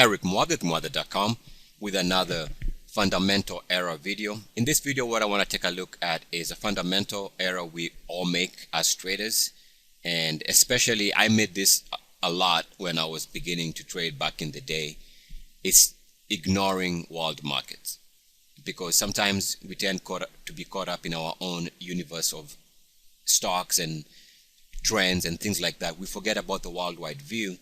Eric Muathe, Muathe.com, with another fundamental error video. In this video, what I want to take a look at is a fundamental error we all make as traders, and especially I made this a lot when I was beginning to trade back in the day. It's ignoring world markets, because sometimes we tend to be caught up in our own universe of stocks and trends and things like that. We forget about the worldwide view,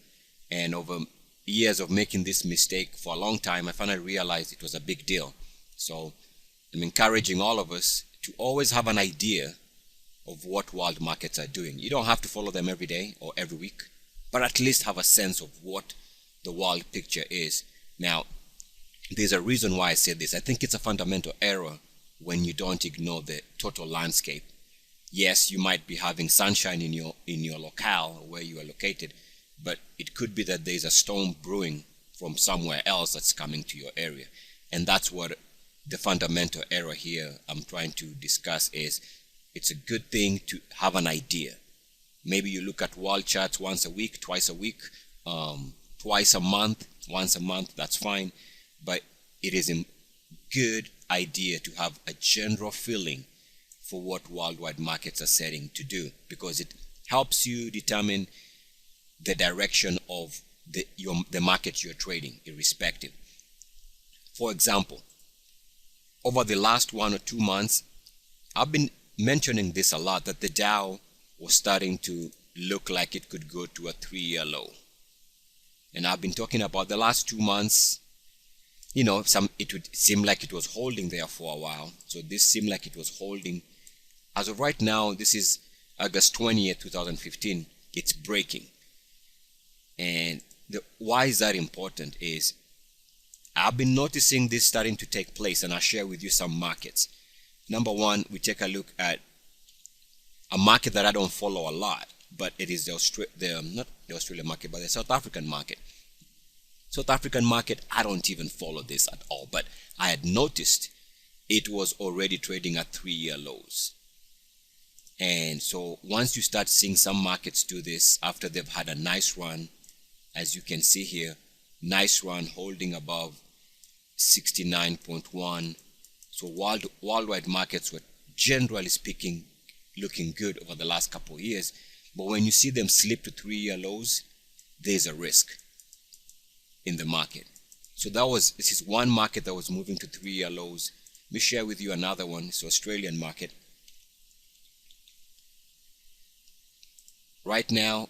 and over years of making this mistake for a long time, I finally realized it was a big deal. So I'm encouraging all of us to always have an idea of what world markets are doing. You don't have to follow them every day or every week, but at least have a sense of what the world picture is. Now, there's a reason why I say this. I think it's a fundamental error when you don't ignore the total landscape. Yes, you might be having sunshine in your locale where you are located, but it could be that there's a storm brewing from somewhere else that's coming to your area. And that's what the fundamental error here I'm trying to discuss is. It's a good thing to have an idea. Maybe you look at world charts once a week, twice a week, twice a month, once a month, that's fine. But it is a good idea to have a general feeling for what worldwide markets are setting to do, because it helps you determine the direction of the market you're trading, irrespective. For example, over the last 1 or 2 months, I've been mentioning this a lot, that the Dow was starting to look like it could go to a 3-year low. And I've been talking about the last 2 months. You know, it would seem like it was holding there for a while. So this seemed like it was holding. As of right now, this is August 20th, 2015. It's breaking. And why is that important is I've been noticing this starting to take place, and I'll share with you some markets. Number one, we take a look at a market that I don't follow a lot, but it is not the Australian market, but the South African market. South African market, I don't even follow this at all, but I had noticed it was already trading at 3-year lows. And so once you start seeing some markets do this after they've had a nice run, as you can see here, nice run holding above 69.1. So worldwide markets were, generally speaking, looking good over the last couple of years. But when you see them slip to 3-year lows, there's a risk in the market. So this is one market that was moving to 3-year lows. Let me share with you another one. It's Australian market. Right now,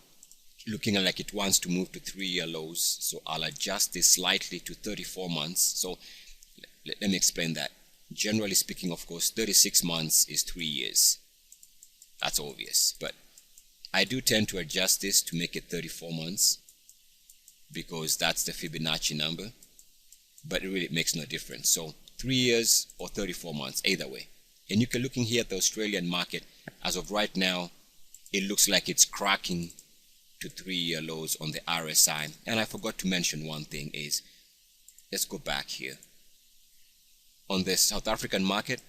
looking like it wants to move to 3-year lows. So I'll adjust this slightly to 34 months. So let me explain that. Generally speaking, of course, 36 months is 3 years. That's obvious. But I do tend to adjust this to make it 34 months because that's the Fibonacci number. But it really makes no difference. So 3 years or 34 months, either way. And you can looking here at the Australian market. As of right now, it looks like it's cracking to 3-year lows on the RSI. And I forgot to mention one thing is, let's go back here. On the South African market,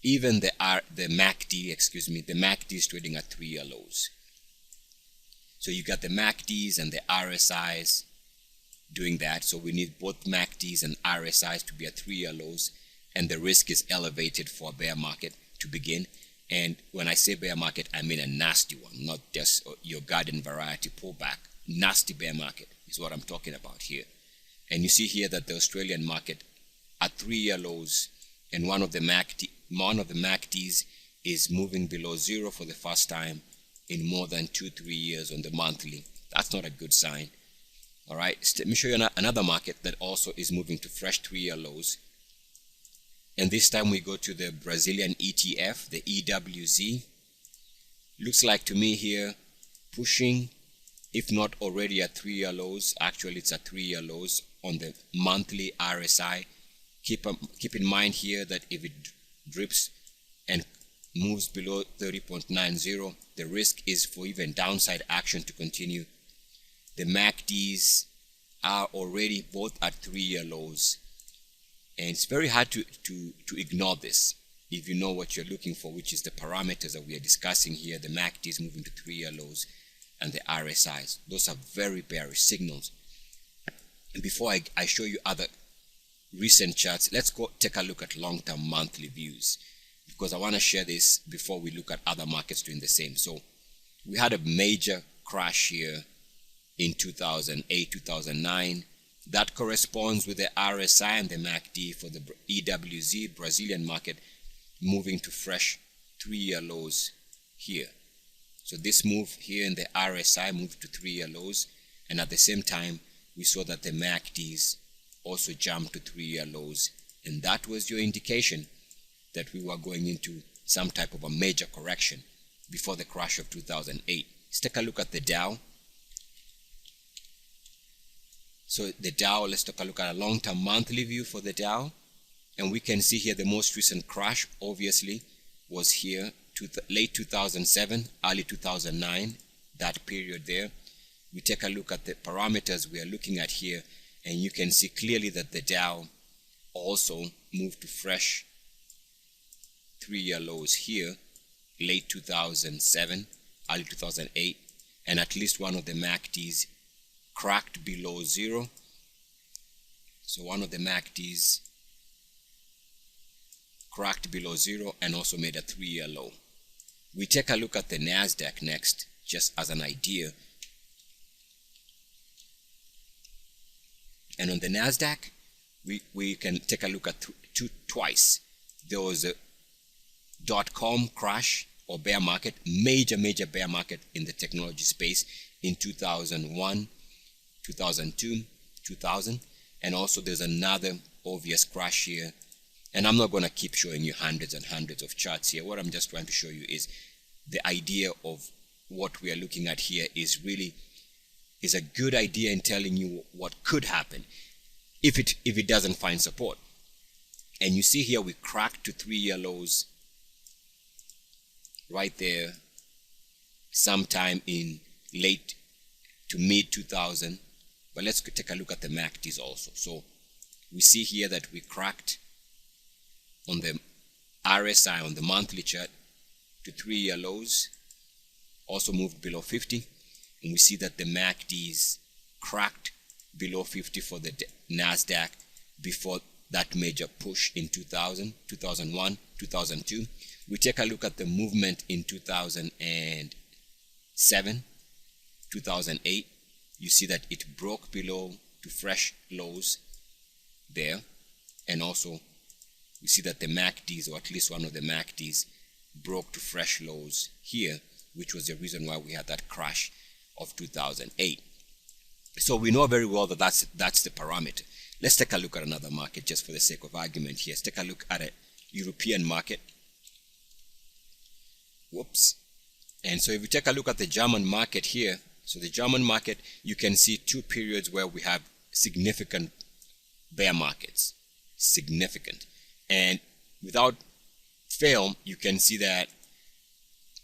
even the MACD, the MACD is trading at 3-year lows. So you got the MACDs and the RSIs doing that. So we need both MACDs and RSIs to be at 3-year lows, and the risk is elevated for a bear market to begin. And when I say bear market, I mean a nasty one, not just your garden variety pullback. Nasty bear market is what I'm talking about here. And you see here that the Australian market at 3-year lows, and one of the MACDs is moving below zero for the first time in more than 2-3 years on the monthly. That's not a good sign. All right, let me show you another market that also is moving to fresh 3-year lows. And this time we go to the Brazilian ETF, the EWZ. Looks like to me here pushing, if not already at 3-year lows. Actually, it's at 3-year lows on the monthly RSI. Keep in mind here that if it drips and moves below 30.90, the risk is for even downside action to continue. The MACDs are already both at 3-year lows. And it's very hard to ignore this if you know what you're looking for, which is the parameters that we are discussing here. The MACD is moving to 3-year lows and the RSIs. Those are very bearish signals. And before I show you other recent charts, let's go take a look at long-term monthly views, because I want to share this before we look at other markets doing the same. So we had a major crash here in 2008, 2009. That corresponds with the RSI and the MACD for the EWZ Brazilian market moving to fresh 3-year lows here. So this move here in the RSI moved to 3-year lows, and at the same time we saw that the MACDs also jumped to 3-year lows, and that was your indication that we were going into some type of a major correction before the crash of 2008. Let's take a look at the Dow. So the Dow, let's take a look at a long-term monthly view for the Dow, and we can see here the most recent crash obviously was here late 2007, early 2009, that period there. We take a look at the parameters we are looking at here, and you can see clearly that the Dow also moved to fresh 3-year lows here late 2007, early 2008, and at least one of the MACDs cracked below zero. So one of the MACDs cracked below zero and also made a 3-year low. We take a look at the Nasdaq next, just as an idea. And on the Nasdaq, we can take a look at twice. There was a .com crash or bear market, major bear market in the technology space in 2001, 2002, 2000, and also there's another obvious crash here. And I'm not going to keep showing you hundreds and hundreds of charts here. What I'm just trying to show you is the idea of what we are looking at here is a good idea in telling you what could happen if it doesn't find support. And you see here we cracked to 3-year lows right there sometime in late to mid 2000. But let's take a look at the MACDs also. So we see here that we cracked on the RSI on the monthly chart to 3-year lows, also moved below 50, and we see that the MACDs cracked below 50 for the Nasdaq before that major push in 2000, 2001, 2002. We take a look at the movement in 2007, 2008. You see that it broke below to fresh lows there, and also we see that the MACDs, or at least one of the MACDs, broke to fresh lows here, which was the reason why we had that crash of 2008. So we know very well that that's the parameter. Let's take a look at another market just for the sake of argument here. Let's take a look at a European market. Whoops. And so if we take a look at the German market here, so the German market, you can see two periods where we have significant bear markets. Significant. And without fail, you can see that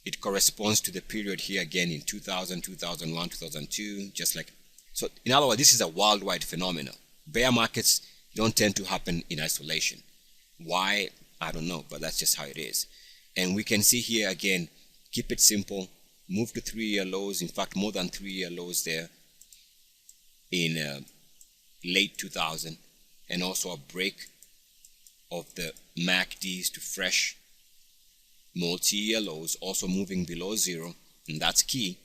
it corresponds to the period here again in 2000, 2001, 2002, just like. So in other words, this is a worldwide phenomenon. Bear markets don't tend to happen in isolation. Why? I don't know, but that's just how it is. And we can see here again, keep it simple, move to 3-year lows, in fact more than 3-year lows there in late 2000, and also a break of the MACDs to fresh multi-year lows, also moving below zero, and that's key.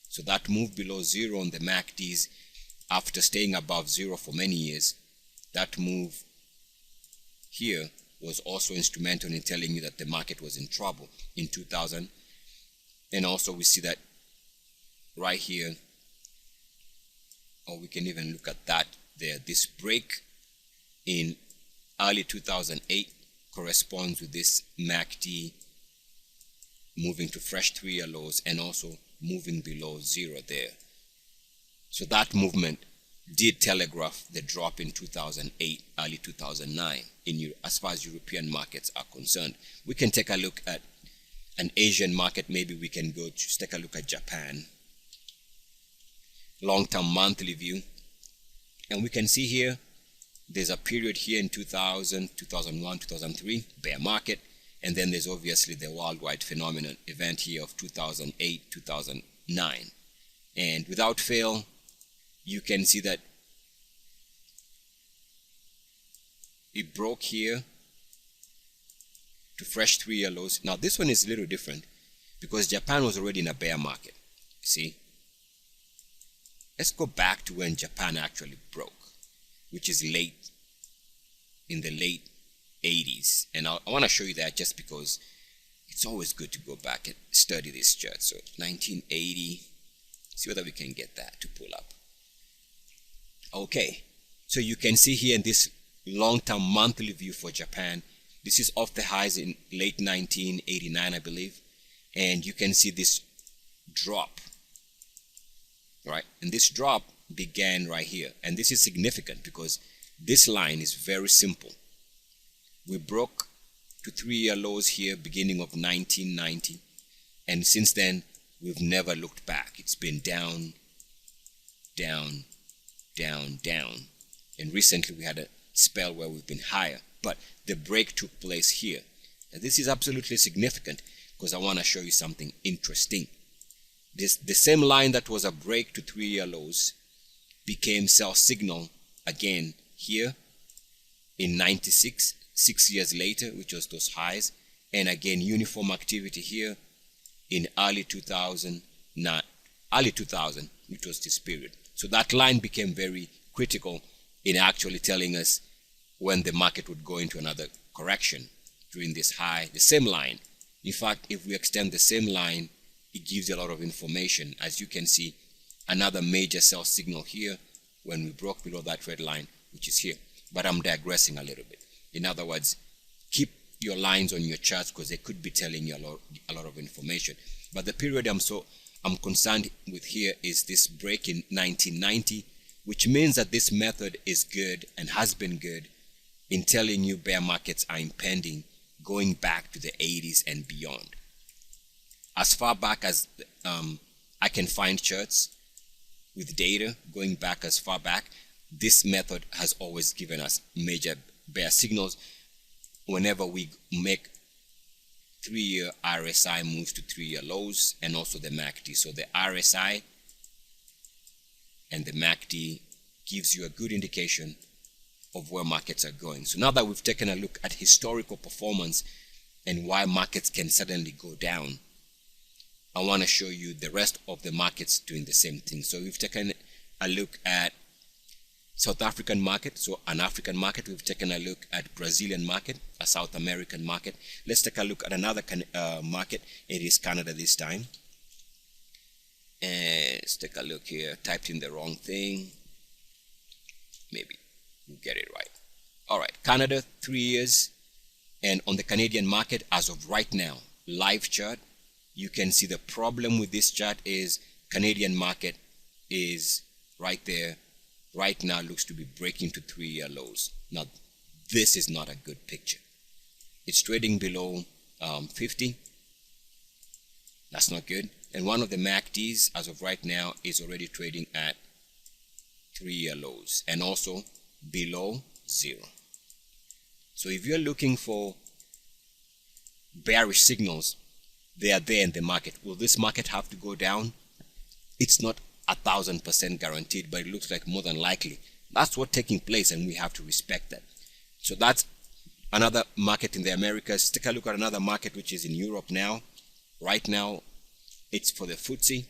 So that move below zero on the MACDs after staying above zero for many years, that move here was also instrumental in telling you that the market was in trouble in 2000. And also we see that right here, or we can even look at that there. This break in early 2008 corresponds with this MACD moving to fresh 3-year lows and also moving below zero there. So that movement did telegraph the drop in 2008, early 2009 as far as European markets are concerned. We can take a look at an Asian market. Maybe we can go to take a look at Japan. Long-term monthly view. And we can see here, there's a period here in 2000, 2001, 2003, bear market. And then there's obviously the worldwide phenomenon event here of 2008, 2009. And without fail, you can see that it broke here to fresh 3-year lows. Now this one is a little different because Japan was already in a bear market. See, let's go back to when Japan actually broke, which is in the late 80s. And I want to show you that just because it's always good to go back and study this chart. So 1980, see whether we can get that to pull up. Okay, so you can see here in this long-term monthly view for Japan, this is off the highs in late 1989, I believe, and you can see this drop, right? And this drop began right here, and this is significant because this line is very simple. We broke to 3-year lows here beginning of 1990, and since then we've never looked back. It's been down, down, down, down, and recently we had a spell where we've been higher, but the break took place here. And this is absolutely significant because I want to show you something interesting. The same line that was a break to 3-year lows became sell signal again here in 96, 6 years later, which was those highs, and again uniform activity here in early 2000, which was this period. So that line became very critical in actually telling us when the market would go into another correction during this high. The same line, in fact, if we extend the same line, it gives you a lot of information. As you can see, another major sell signal here when we broke below that red line, which is here. But I'm digressing a little bit. In other words, keep your lines on your charts because they could be telling you a lot of information. But the period I'm concerned with here is this break in 1990, which means that this method is good and has been good in telling you bear markets are impending going back to the 80s and beyond. As far back as I can find charts with data going back as far back, this method has always given us major bear signals whenever we make 3-year RSI moves to 3-year lows, and also the MACD. So the RSI and the MACD gives you a good indication of where markets are going. So now that we've taken a look at historical performance and why markets can suddenly go down, I want to show you the rest of the markets doing the same thing. So we've taken a look at South African market, so an African market. We've taken a look at Brazilian market, a South American market. Let's take a look at another market. It is Canada this time. And let's take a look here. Typed in the wrong thing. Maybe we'll get it right. All right, Canada, 3 years. And on the Canadian market, as of right now, live chart, you can see the problem with this chart is Canadian market is right there. Right now looks to be breaking to 3-year lows. Now, this is not a good picture. It's trading below 50. That's not good. And one of the MACDs as of right now is already trading at 3-year lows and also below 0. So if you're looking for bearish signals, they are there in the market. Will this market have to go down? It's not 1,000% guaranteed, but it looks like more than likely. That's what's taking place, and we have to respect that. So that's another market in the Americas. Take a look at another market which is in Europe now. Right now, it's for the FTSE,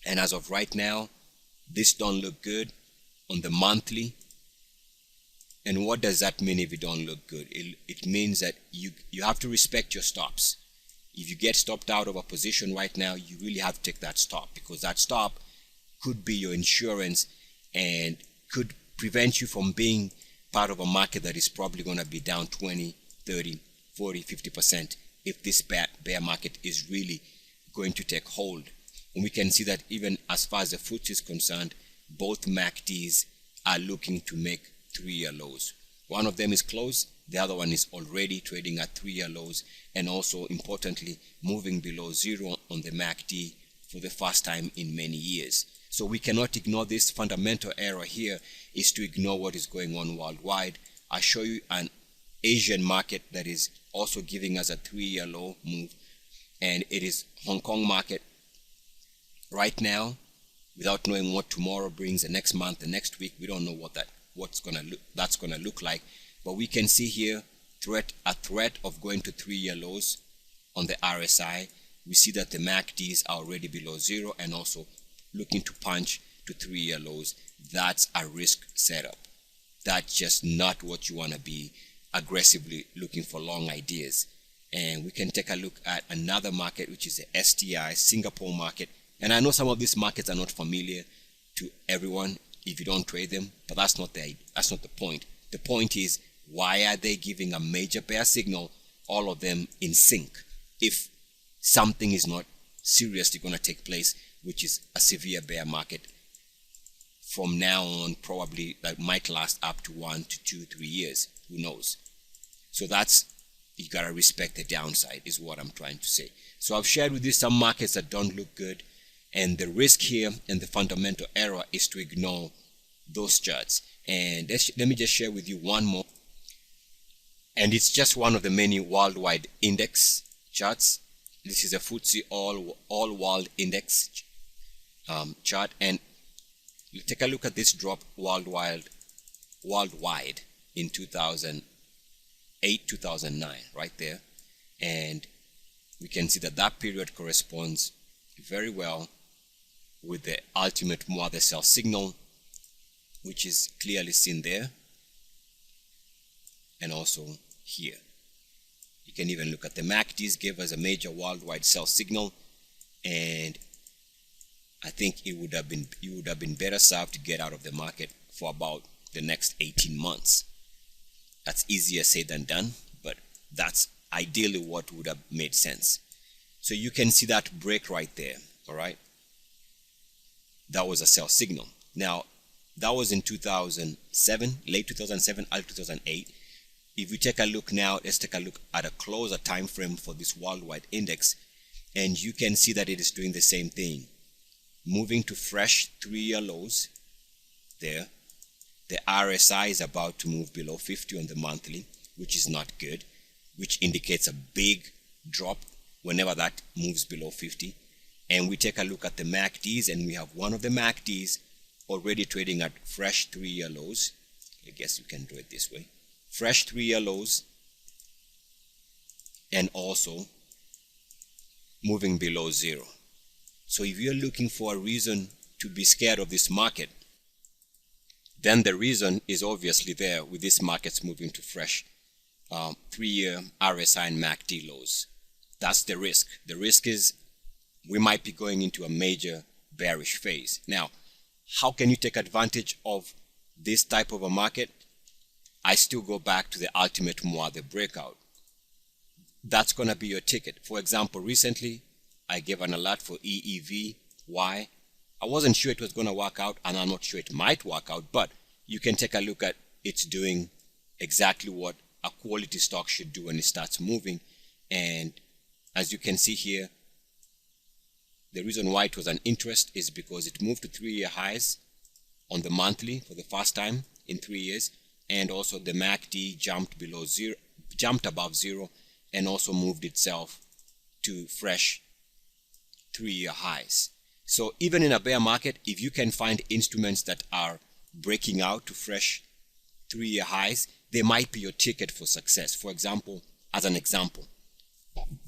and as of right now, this don't look good on the monthly. And what does that mean if it don't look good? It means that you have to respect your stops. If you get stopped out of a position right now, you really have to take that stop, because that stop could be your insurance and could prevent you from being part of a market that is probably going to be down 20, 30, 40, 50% if this bear market is really going to take hold. And we can see that even as far as the FTSE is concerned, both MACDs are looking to make 3-year lows. One of them is closed, the other one is already trading at 3-year lows, and also importantly moving below 0 on the MACD for the first time in many years. So we cannot ignore this. Fundamental error here is to ignore what is going on worldwide. I show you an Asian market that is also giving us a 3-year low move, and it is Hong Kong market right now. Without knowing what tomorrow brings, the next month, the next week, we don't know what that's gonna look like. but we can see here a threat of going to 3-year lows on the RSI. We see that the MACDs are already below 0 and also looking to punch to 3-year lows. That's a risk setup. That's just not what you want to be aggressively looking for long ideas. And we can take a look at another market, which is the STI Singapore market. And I know some of these markets are not familiar to everyone if you don't trade them, but that's not the point. The point is, why are they giving a major bear signal, all of them in sync, if something is not seriously going to take place, which is a severe bear market from now on, probably that might last up to 1 to 2, 3 years, who knows. So that's, you gotta respect the downside is what I'm trying to say. So I've shared with you some markets that don't look good, and the risk here and the fundamental error is to ignore those charts. And let me just share with you one more, and it's just one of the many worldwide index charts. This is a FTSE all world index chart, and you take a look at this drop worldwide in 2008, 2009, right there, and we can see that that period corresponds very well with the ultimate Muathe sell signal, which is clearly seen there, and also here. You can even look at the MACDs, gave us a major worldwide sell signal, and I think you would have been better served to get out of the market for about the next 18 months. That's easier said than done, but that's ideally what would have made sense. So you can see that break right there, all right? That was a sell signal. Now, that was in 2007, late 2007, early 2008. If you take a look now, let's take a look at a closer time frame for this worldwide index, and you can see that it is doing the same thing, moving to fresh 3-year lows there. The RSI is about to move below 50 on the monthly, which is not good, which indicates a big drop whenever that moves below 50. And we take a look at the MACDs, and we have one of the MACDs already trading at fresh 3-year lows. I guess we can do it this way. Fresh 3-year lows, and also moving below 0. So if you're looking for a reason to be scared of this market, then the reason is obviously there with these markets moving to fresh 3-year RSI and MACD lows. That's the risk. The risk is we might be going into a major bearish phase. Now, how can you take advantage of this type of a market? I still go back to the ultimate Muathe breakout. That's going to be your ticket. For example, recently I gave an alert for EEV. Why? I wasn't sure it was going to work out, and I'm not sure it might work out, but you can take a look at it's doing exactly what a quality stock should do when it starts moving. And as you can see here, the reason why it was an interest is because it moved to 3-year highs on the monthly for the first time in 3 years, and also the MACD jumped above 0, and also moved itself to fresh 3-year highs. So even in a bear market, if you can find instruments that are breaking out to fresh 3-year highs, they might be your ticket for success. For example, as an example,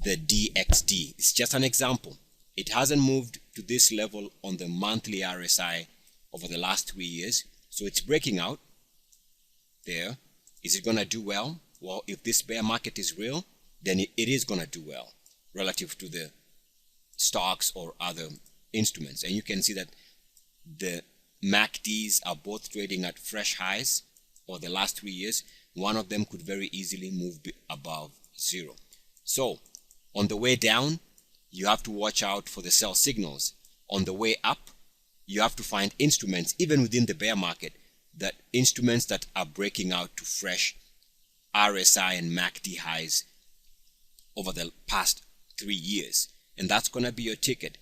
the DXD is just an example. It hasn't moved to this level on the monthly RSI over the last 3 years, so it's breaking out there. Is it going to do well? Well, if this bear market is real, then it is going to do well relative to the stocks or other instruments. And you can see that the MACDs are both trading at fresh highs over the last 3 years. One of them could very easily move above 0. So on the way down, you have to watch out for the sell signals. On the way up, you have to find instruments, even within the bear market, that instruments that are breaking out to fresh RSI and MACD highs over the past 3 years. And that's going to be your ticket.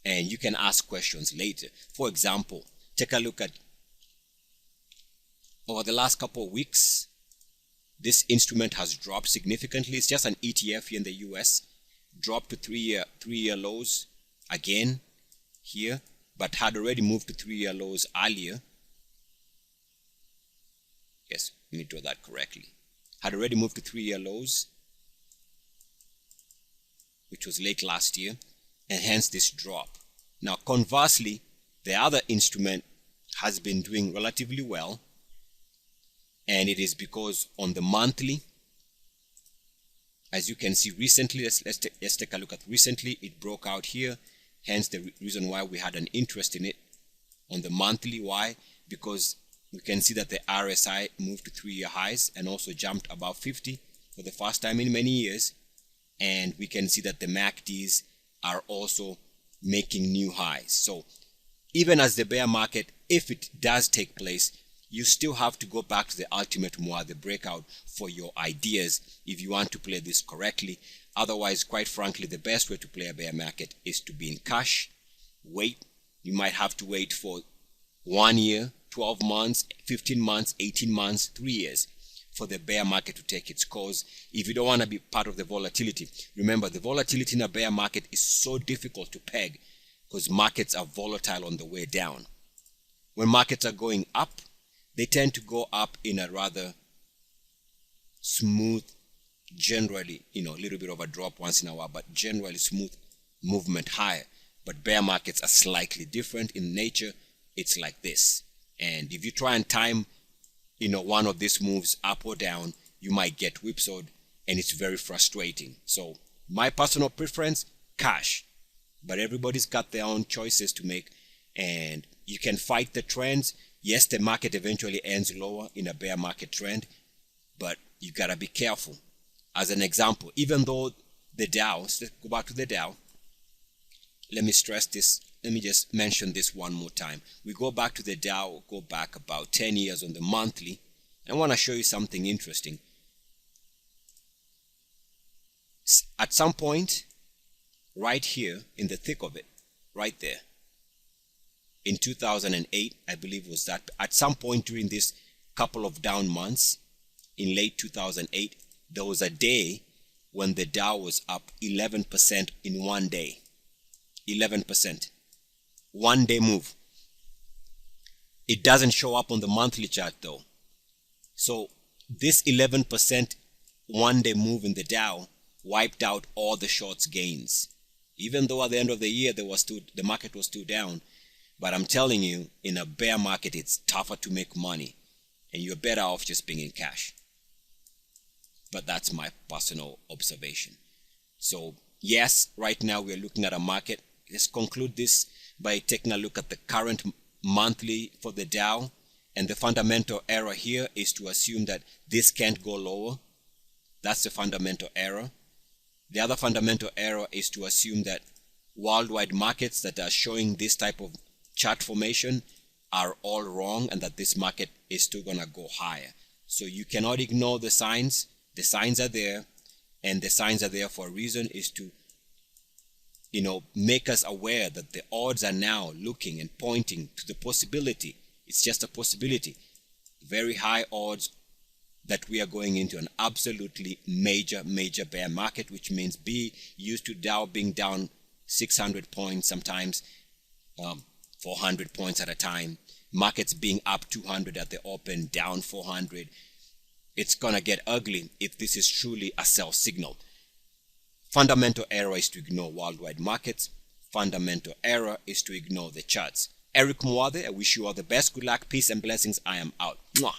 And you can ask questions later. For example, take a look at over the last couple of weeks, this instrument has dropped significantly. It's just an ETF here in the US. Dropped to 3-year lows again here, but had already moved to 3-year lows earlier. Yes, Let me draw that correctly. Had already moved to 3-year lows, which was late last year, and hence this drop. Now, conversely, the other instrument has been doing relatively well, and it is because on the monthly, as you can see recently, let's take a look at recently, it broke out here, hence the reason why we had an interest in it on the monthly. Why? Because we can see that the RSI moved to 3-year highs and also jumped above 50 for the first time in many years, and we can see that the MACDs are also making new highs. So even as the bear market, if it does take place, you still have to go back to the ultimate Muathe breakout for your ideas if you want to play this correctly. Otherwise, quite frankly, the best way to play a bear market is to be in cash. Wait. You might have to wait for 1 year, 12 months, 15 months, 18 months, 3 years for the bear market to take its course. If you don't want to be part of the volatility, remember the volatility in a bear market is so difficult to peg because markets are volatile on the way down. When markets are going up, they tend to go up in a rather smooth, generally, a little bit of a drop once in a while, but generally smooth movement higher. But bear markets are slightly different in nature. It's like this. And if you try and time, one of these moves up or down, you might get whipsawed, and it's very frustrating. So my personal preference, cash. But everybody's got their own choices to make, and you can fight the trends. Yes, the market eventually ends lower in a bear market trend, but you gotta be careful. As an example, even though the Dow, let's go back to the Dow. Let me stress this. Let me just mention this one more time. We go back to the Dow, go back about 10 years on the monthly. I want to show you something interesting. At some point, right here in the thick of it, right there, in 2008, I believe was that, at some point during this couple of down months, in late 2008, there was a day when the Dow was up 11% in one day. 11%. 1 day move. It doesn't show up on the monthly chart though. So this 11% 1 day move in the Dow wiped out all the shorts gains. Even though at the end of the year the market was still down. But I'm telling you, in a bear market, it's tougher to make money, and you're better off just being in cash. But that's my personal observation. So yes, right now we're looking at a market. Let's conclude this by taking a look at the current monthly for the Dow, and the fundamental error here is to assume that this can't go lower. That's the fundamental error. The other fundamental error is to assume that worldwide markets that are showing this type of chart formation are all wrong, and that this market is still gonna go higher. So you cannot ignore the signs. The signs are there, and the signs are there for a reason, is to make us aware that the odds are now looking and pointing to the possibility. It's just a possibility. Very high odds that we are going into an absolutely major bear market, which means be used to Dow being down 600 points, sometimes 400 points at a time. Markets being up 200 at the open, down 400. It's gonna get ugly if this is truly a sell signal. Fundamental error is to ignore worldwide markets. Fundamental error is to ignore the charts. Eric Muathe, I wish you all the best. Good luck, peace, and blessings. I am out. Mwah.